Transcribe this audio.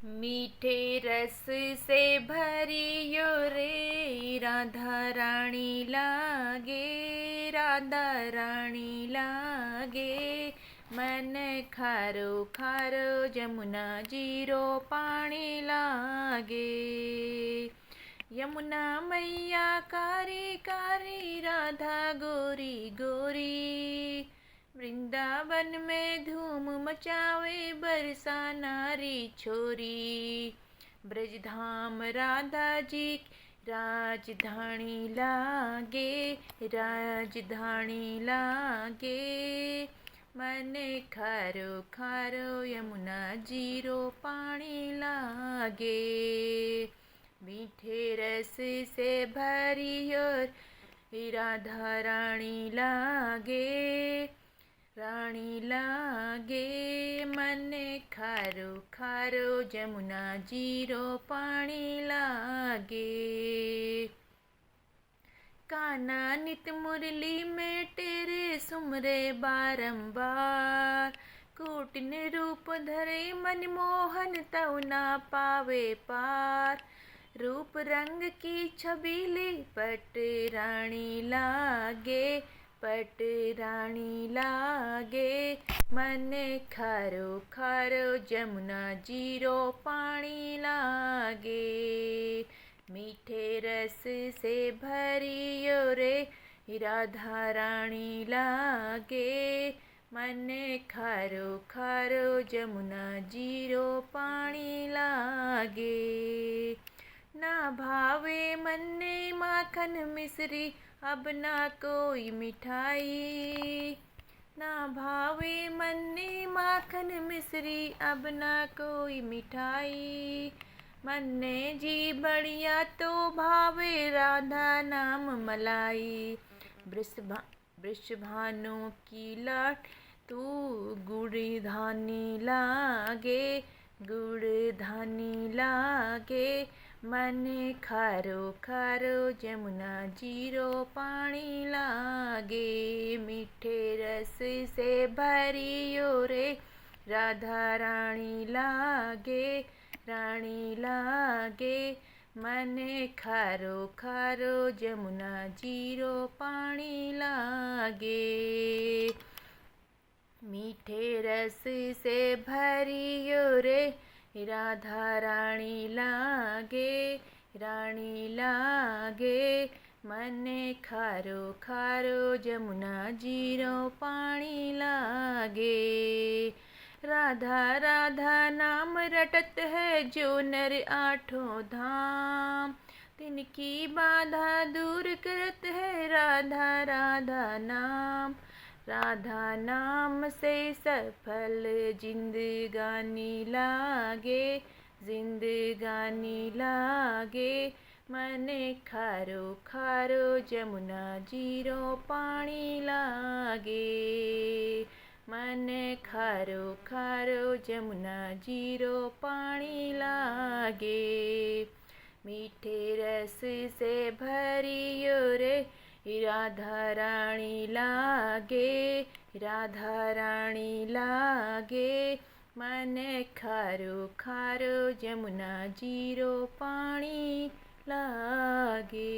मीठे रस से भरियो रे राधा रानी लागे, राधा रानी लागे। मन खारो खारो जमुना जीरो पानी लागे। यमुना मैया कारी कारी, राधा गोरी गोरी। वृंदावन में धूम मचावे बरसा नारी छोरी। ब्रजधाम राधा जी राजधानी लागे, राजधानी लागे। मन खारो खारो यमुना जीरो पानी लागे। मीठे रस से भरी और राधा रानी लागे, रानी लागे। मन खारो खारो जमुना जीरो पानी लागे। कान्हा नित मुरली में तेरे सुमरे बारंबार। कुटिन रूप धरे मनमोहन तऊ ना पावे पार। रूप रंग की छबीली पट रानी लागे, पट रानी लागे। मन खारो खारो जमुना जीरो पानी लागे। मीठे रस से भरियो रे राधा रानी लागे। मन खारो खारो जमुना जीरो पानी लागे। ना भावे मन ने माखन मिश्री, अब ना कोई मिठाई। ना भावे मन ने माखन मिश्री, अब ना कोई मिठाई। मन ने जी बढ़िया तो भावे राधा नाम मलाई। वृषभानु की लाट तू गुड़ धानी लागे, गुड़ धानी लागे। मन खारो खारो जमुना जीरो पानी लागे। मीठे रस से भरियो रे राधा रानी लागे, रानी लागे। मन खारो खारो जमुना जीरो पानी लागे। मीठे रस से भरियो रे राधा रानी लागे, रानी लागे। मन खारो खारो जमुना जीरो पानी लागे। राधा राधा नाम रटत है जो नर आठों धाम। तिनकी बाधा दूर करत है राधा राधा नाम। राधा नाम से सफल जिंदगानी लागे, जिंदगानी लागे। मन खारो खारो जमुना जीरो पानी लागे। मन खारो खारो जमुना जीरो पानी लागे। मीठे रस से भरियो रे राधा रानी लागे, राधा रानी लागे। मन खारो खारो जमुना जीरो पानी लागे।